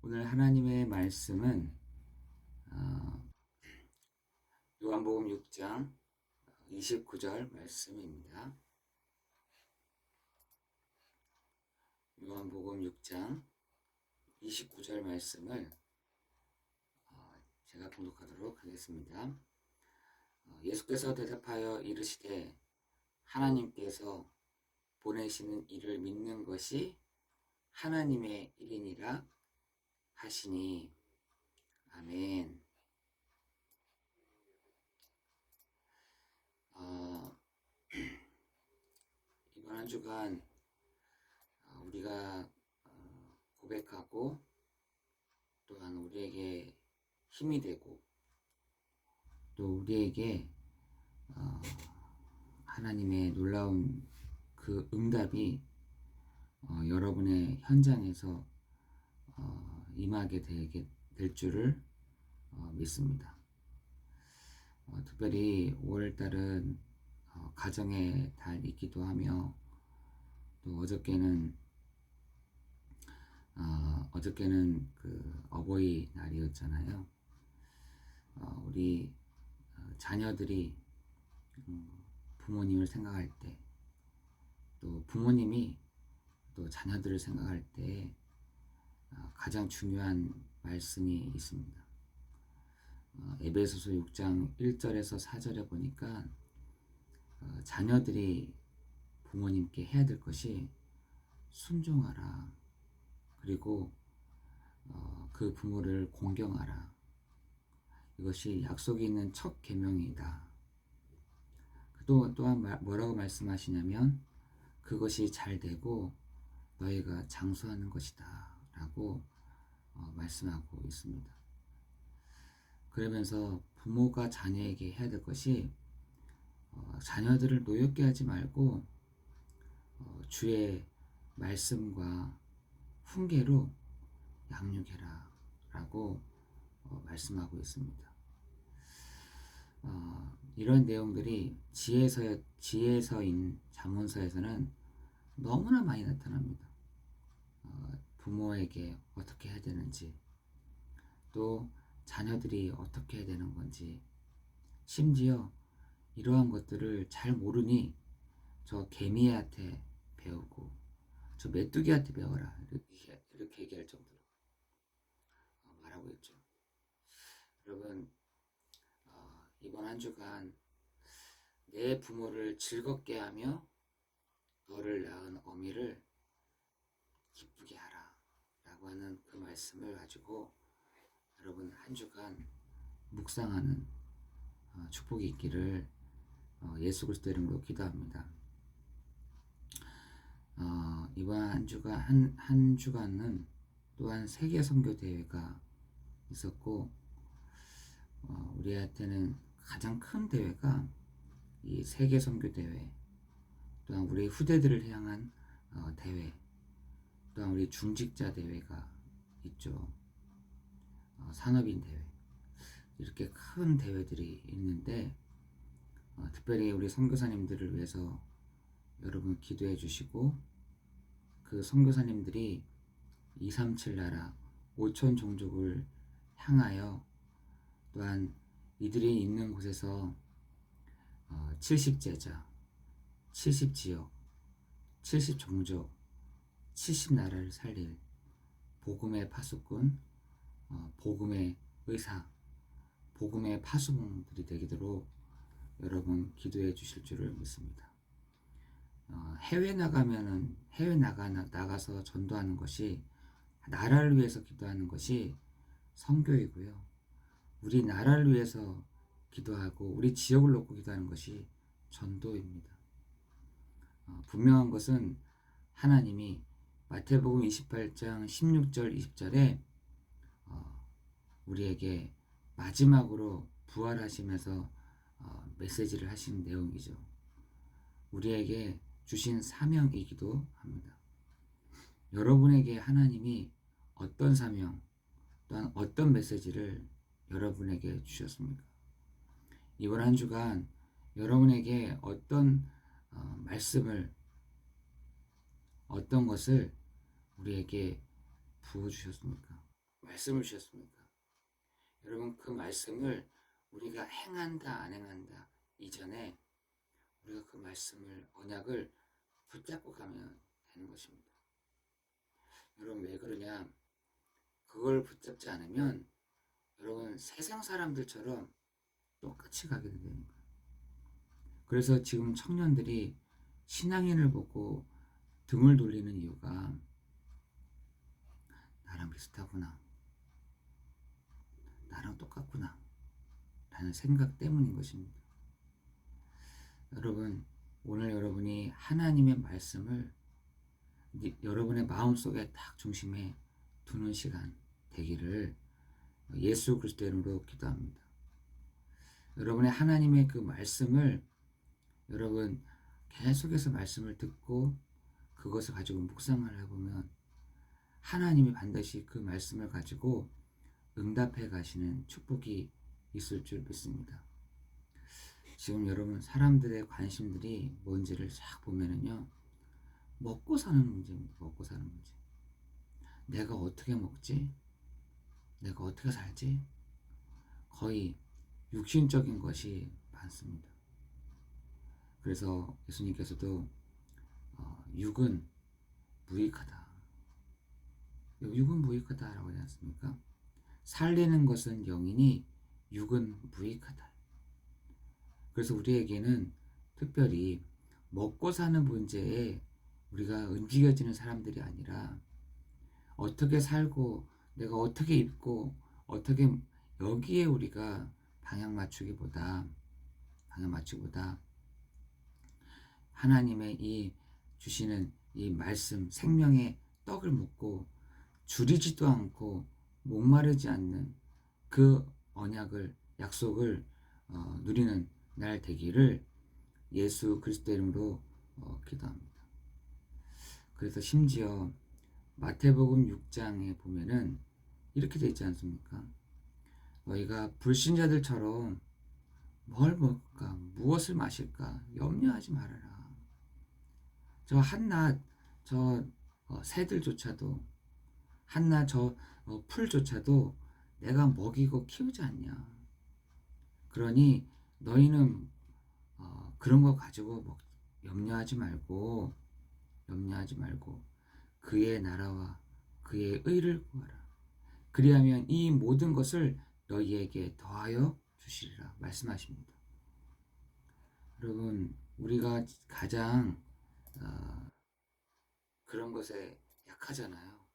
오늘 하나님의 말씀은 어, 요한복음 6장 29절 말씀입니다. 요한복음 6장 29절 말씀을 제가 봉독하도록 하겠습니다. 예수께서 대답하여 이르시되 하나님께서 보내시는 이를 믿는 것이 하나님의 일이니라 하시니 아멘. 이번 한 주간 우리가 고백하고 또한 우리에게 힘이 되고 또 우리에게 하나님의 놀라운 그 응답이 여러분의 현장에서 임하게 될 줄을 믿습니다. 특별히 5월달은 가정의 달이기도 하며 또 어저께는 그 어버이 날이었잖아요. 우리 자녀들이 부모님을 생각할 때, 또 부모님이 또 자녀들을 생각할 때 가장 중요한 말씀이 있습니다. 에베소서 6장 1절에서 4절에 보니까 자녀들이 부모님께 해야 될 것이 순종하라. 그리고 그 부모를 공경하라. 이것이 약속이 있는 첫 계명이다. 또한 뭐라고 말씀하시냐면 그것이 잘 되고 너희가 장수하는 것이다 라고 말씀하고 있습니다. 그러면서 부모가 자녀에게 해야 될 것이 자녀들을 노엽게 하지 말고 주의 말씀과 훈계로 양육해라 라고 말씀하고 있습니다. 이런 내용들이 지혜서인 잠언서에서는 너무나 많이 나타납니다. 부모에게 어떻게 해야 되는지, 또 자녀들이 어떻게 해야 되는 건지, 심지어 이러한 것들을 잘 모르니 저 개미한테 배우고 저 메뚜기한테 배워라 이렇게 얘기할 정도로 말하고 있죠. 여러분, 이번 한 주간 내 부모를 즐겁게 하며 너를 낳은 어미를 기쁘게 하라 라고 하는 그 말씀을 가지고 여러분 한 주간 묵상하는 축복이 있기를 예수 그리스도 이름으로 기도합니다. 이번 한 주간은 또한 세계 선교 대회가 있었고 우리한테는 가장 큰 대회가 이 세계 선교 대회, 또한 우리 후대들을 향한 대회, 또한 우리 중직자 대회가 있죠. 산업인 대회, 이렇게 큰 대회들이 있는데 특별히 우리 선교사님들을 위해서 여러분 기도해 주시고 그 선교사님들이 237 나라 5천 종족을 향하여 또한 이들이 있는 곳에서 70제자, 70지역, 70종족, 70나라를 살릴 복음의 파수꾼, 복음의 의사, 복음의 파수꾼들이 되도록 여러분 기도해 주실 줄을 믿습니다. 나가서 전도하는 것이, 나라를 위해서 기도하는 것이 선교이고요. 우리 나라를 위해서 기도하고 우리 지역을 놓고 기도하는 것이 전도입니다. 분명한 것은 하나님이 마태복음 28장 16절 20절에 우리에게 마지막으로 부활하시면서 메시지를 하신 내용이죠. 우리에게 주신 사명이기도 합니다. 여러분에게 하나님이 어떤 사명 또한 어떤 메시지를 여러분에게 주셨습니까? 이번 한 주간 여러분에게 어떤 말씀을, 어떤 것을 우리에게 부어주셨습니까? 말씀을 주셨습니까? 여러분, 그 말씀을 우리가 행한다 안 행한다 이전에 우리가 그 말씀을, 언약을 붙잡고 가면 되는 것입니다. 여러분, 왜 그러냐? 그걸 붙잡지 않으면 여러분 세상 사람들처럼 똑같이 가게 되는 거예요. 그래서 지금 청년들이 신앙인을 보고 등을 돌리는 이유가 나랑 비슷하구나, 나랑 똑같구나 라는 생각 때문인 것입니다. 여러분, 오늘 여러분이 하나님의 말씀을 여러분의 마음속에 딱 중심에 두는 시간 되기를 예수 그리스도의 이름으로 기도합니다. 여러분의 하나님의 그 말씀을 여러분 계속해서 말씀을 듣고 그것을 가지고 묵상을 해보면 하나님이 반드시 그 말씀을 가지고 응답해 가시는 축복이 있을 줄 믿습니다. 지금 여러분 사람들의 관심들이 뭔지를 싹 보면은요, 먹고 사는 문제입니다. 먹고 사는 문제. 내가 어떻게 먹지? 내가 어떻게 살지? 거의 육신적인 것이 많습니다. 그래서 예수님께서도 육은 무익하다. 육은 무익하다라고 하지 않습니까? 살리는 것은 영이니 육은 무익하다. 그래서 우리에게는 특별히 먹고 사는 문제에 우리가 움직여지는 사람들이 아니라 어떻게 살고 내가 어떻게 입고 어떻게, 여기에 우리가 방향 맞추기보다 하나님의 이 주시는 이 말씀, 생명의 떡을 먹고 줄이지도 않고 목마르지 않는 그 언약을, 약속을 누리는 날 되기를 예수 그리스도 이름으로 기도합니다. 그래서 심지어 마태복음 6장에 보면은 이렇게 되어 있지 않습니까? 너희가 불신자들처럼 뭘 먹을까, 무엇을 마실까 염려하지 말아라. 저 한낱 저 새들조차도, 한낱 저 풀조차도 내가 먹이고 키우지 않냐. 그러니 너희는 그런 거 가지고 염려하지 말고 그의 나라와 그의 의를 구하라. 그리하면 이 모든 것을 너희에게 더하여 주시리라 말씀하십니다. 여러분, 우리가 가장 그런 것에 약하잖아요.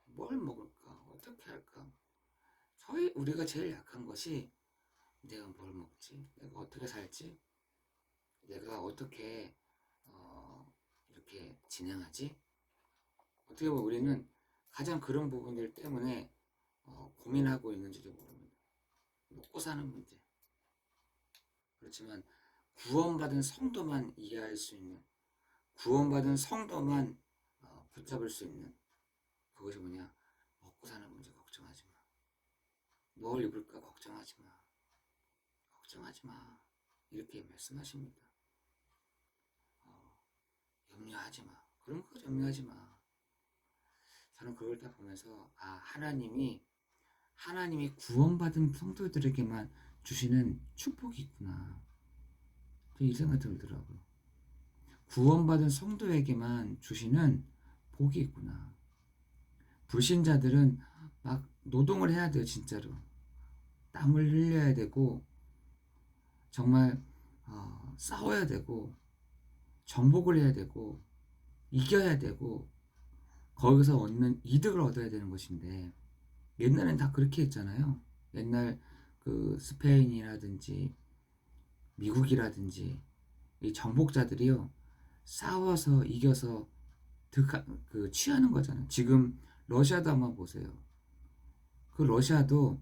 뭘 먹을까? 어떻게 할까? 우리가 제일 약한 것이 내가 뭘 먹지? 내가 어떻게 살지? 내가 어떻게 이렇게 진행하지? 어떻게 보면 우리는 가장 그런 부분들 때문에 고민하고 있는지도 모릅니다. 먹고 사는 문제. 그렇지만 구원받은 성도만 이해할 수 있는, 구원받은 성도만 붙잡을 수 있는 그것이 뭐냐? 먹고 사는 문제 걱정하지 마. 뭘 입을까 걱정하지 마. 걱정하지 마. 이렇게 말씀하십니다. 염려하지 마. 그런 거 염려하지 마. 저는 그걸 다 보면서 하나님이 구원받은 성도들에게만 주시는 축복이 있구나. 이 생각이 들더라고요. 구원받은 성도에게만 주시는 복이 있구나. 불신자들은 막 노동을 해야 돼요, 진짜로. 땀을 흘려야 되고 정말 싸워야 되고 정복을 해야 되고 이겨야 되고 거기서 얻는 이득을 얻어야 되는 것인데, 옛날엔 다 그렇게 했잖아요. 옛날 그 스페인이라든지 미국이라든지 이 정복자들이요, 싸워서 이겨서 취하는 거잖아요. 지금 러시아도 한번 보세요. 그 러시아도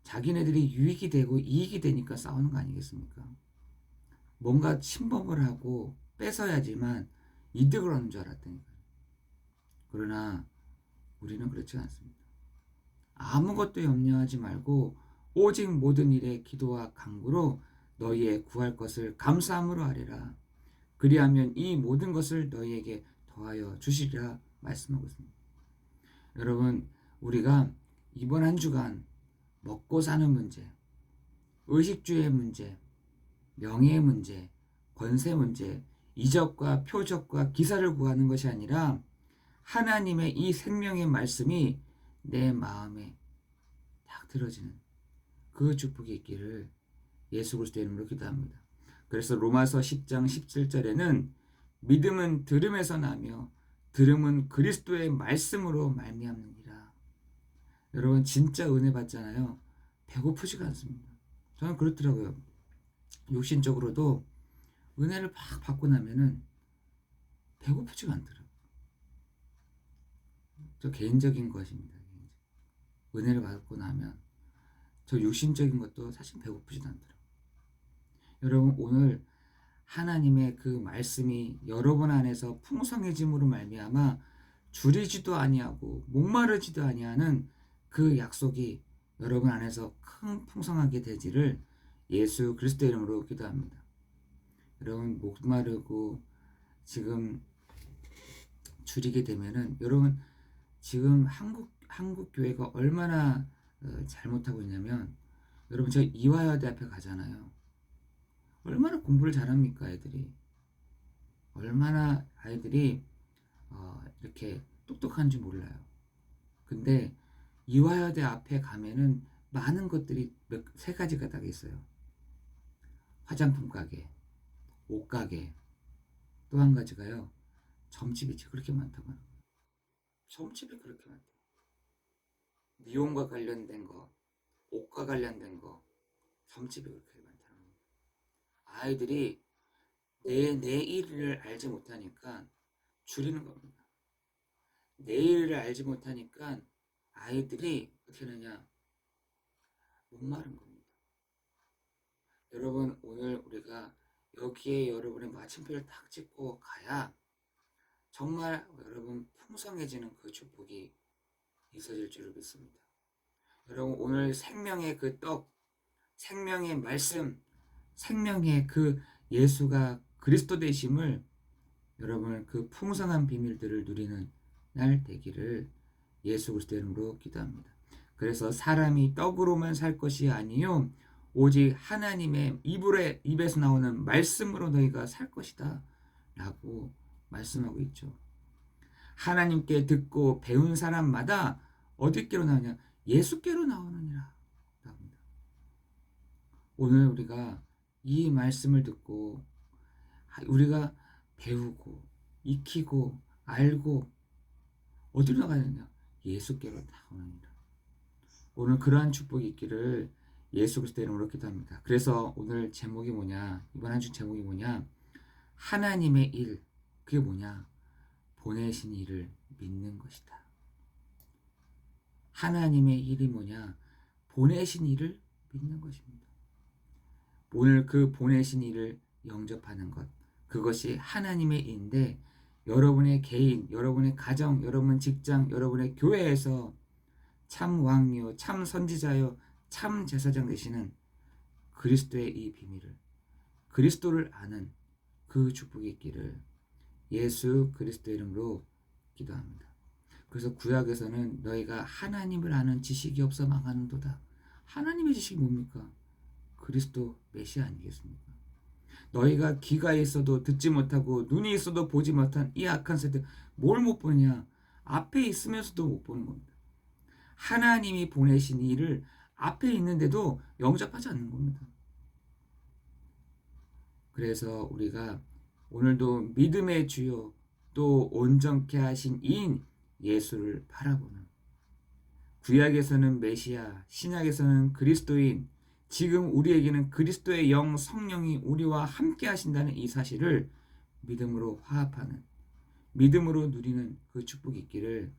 자기네들이 유익이 되고 이익이 되니까 싸우는 거 아니겠습니까? 뭔가 침범을 하고 뺏어야지만 이득을 얻는 줄 알았다니까요. 그러나 우리는 그렇지 않습니다. 아무것도 염려하지 말고 오직 모든 일에 기도와 간구로 너희의 구할 것을 감사함으로 하리라. 그리하면 이 모든 것을 너희에게 더하여 주시리라 말씀하고 있습니다. 여러분, 우리가 이번 한 주간 먹고 사는 문제, 의식주의 문제, 명예의 문제, 권세 문제, 이적과 표적과 기사를 구하는 것이 아니라 하나님의 이 생명의 말씀이 내 마음에 딱 들어지는 그 축복이 있기를 예수 그리스도의 이름으로 기도합니다. 그래서 로마서 10장 17절에는 믿음은 들음에서 나며 들음은 그리스도의 말씀으로 말미암느니라. 여러분 진짜 은혜 받잖아요. 배고프지가 않습니다. 저는 그렇더라고요. 육신적으로도 은혜를 막 받고 나면은 배고프지가 않더라고요. 저 개인적인 것입니다. 은혜를 받고 나면 저 육신적인 것도 사실 배고프지도 않더라고요. 여러분 오늘 하나님의 그 말씀이 여러분 안에서 풍성해짐으로 말미암아 줄이지도 아니하고 목마르지도 아니하는 그 약속이 여러분 안에서 큰 풍성하게 되지를 예수 그리스도 이름으로 기도합니다. 여러분 목마르고 지금 줄이게 되면은 여러분 지금 한국 교회가 얼마나 잘못하고 있냐면 여러분 저 이화여대 앞에 가잖아요. 얼마나 공부를 잘합니까 애들이. 얼마나 아이들이 이렇게 똑똑한 줄 몰라요. 근데 이화여대 앞에 가면은 많은 것들이 세 가지가 딱 있어요. 화장품 가게, 옷 가게, 또 한 가지가요. 점집이 그렇게 많다고 하는 거예요. 점집이 그렇게 많다. 미용과 관련된 거, 옷과 관련된 거, 점집이 그렇게 많다는 거예요. 아이들이 내 일을 알지 못하니까 줄이는 겁니다. 내 일을 알지 못하니까 아이들이 어떻게 하느냐 목마른 겁니다. 여러분 오늘 우리가 여기에 여러분의 마침표를 딱 찍고 가야 정말 여러분 풍성해지는 그 축복이 있어질 줄 믿습니다. 여러분 오늘 생명의 그 떡, 생명의 말씀, 생명의 그 예수가 그리스도 되심을 여러분 그 풍성한 비밀들을 누리는 날 되기를 예수 그리스도 이름으로 기도합니다. 그래서 사람이 떡으로만 살 것이 아니요 오직 하나님의 입에서 나오는 말씀으로 너희가 살 것이다 라고 말씀하고 있죠. 하나님께 듣고 배운 사람마다 어디께로 나오냐? 예수께로 나오느니라 합니다. 오늘 우리가 이 말씀을 듣고 우리가 배우고 익히고 알고 어디로 나가느냐? 예수께로 나오느니라. 오늘 그러한 축복이 있기를 예수 그리스도 이름으로 기도합니다. 그래서 오늘 제목이 뭐냐? 이번 한 주 제목이 뭐냐? 하나님의 일. 그게 뭐냐? 보내신 일을 믿는 것이다. 하나님의 일이 뭐냐? 보내신 일을 믿는 것입니다. 오늘 그 보내신 일을 영접하는 것. 그것이 하나님의 일인데 여러분의 개인, 여러분의 가정, 여러분 직장, 여러분의 교회에서 참 왕이요, 참 선지자요, 참 제사장 되시는 그리스도의 이 비밀을, 그리스도를 아는 그 축복이 있기를 예수 그리스도 이름으로 기도합니다. 그래서 구약에서는 너희가 하나님을 아는 지식이 없어 망하는도다. 하나님의 지식이 뭡니까? 그리스도 메시아 아니겠습니까? 너희가 귀가 있어도 듣지 못하고 눈이 있어도 보지 못한 이 악한 세대 뭘 못 보냐? 앞에 있으면서도 못 보는 겁니다. 하나님이 보내신 일을 앞에 있는데도 영접하지 않는 겁니다. 그래서 우리가 오늘도 믿음의 주요 또 온전케 하신 이인 예수를 바라보는 구약에서는 메시아, 신약에서는 그리스도인, 지금 우리에게는 그리스도의 영 성령이 우리와 함께 하신다는 이 사실을 믿음으로 화합하는, 믿음으로 누리는 그 축복이 있기를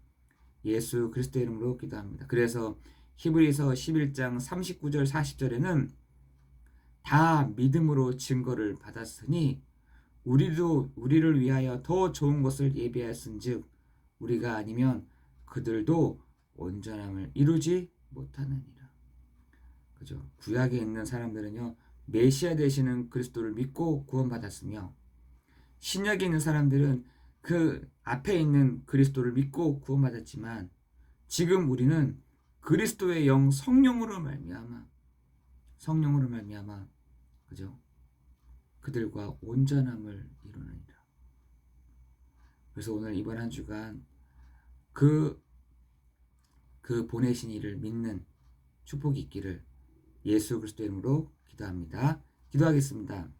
예수 그리스도의 이름으로 기도합니다. 그래서 히브리서 11장 39절 40절에는 다 믿음으로 증거를 받았으니 우리를 위하여 더 좋은 것을 예비하였은즉 우리가 아니면 그들도 온전함을 이루지 못하느니라. 그죠? 구약에 있는 사람들은요 메시아 되시는 그리스도를 믿고 구원받았으며 신약에 있는 사람들은 그 앞에 있는 그리스도를 믿고 구원받았지만 지금 우리는 그리스도의 영 성령으로 말미암아 그죠? 그들과 온전함을 이루느니라. 그래서 오늘 이번 한 주간 그 보내신 이를 믿는 축복이 있기를 예수 그리스도의 이름으로 기도합니다. 기도하겠습니다.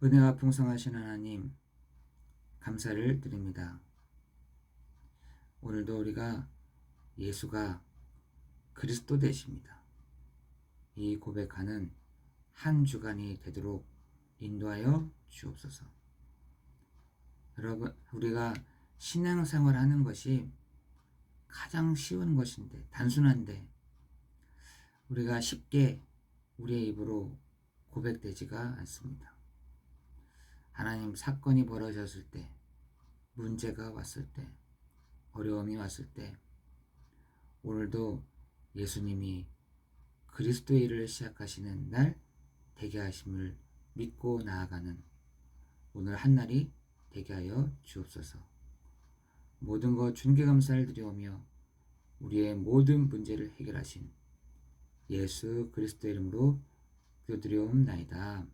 은혜가 풍성하신 하나님, 감사를 드립니다. 오늘도 우리가 예수가 그리스도 되십니다. 이 고백하는 한 주간이 되도록 인도하여 주옵소서. 여러분, 우리가 신앙생활 하는 것이 가장 쉬운 것인데, 단순한데, 우리가 쉽게 우리의 입으로 고백되지가 않습니다. 하나님, 사건이 벌어졌을 때, 문제가 왔을 때, 어려움이 왔을 때, 오늘도 예수님이 그리스도의 일을 시작하시는 날 되게 하심을 믿고 나아가는 오늘 한날이 되게 하여 주옵소서. 모든 것 존귀감사를 드리오며 우리의 모든 문제를 해결하신 예수 그리스도의 이름으로 기도드리옵나이다.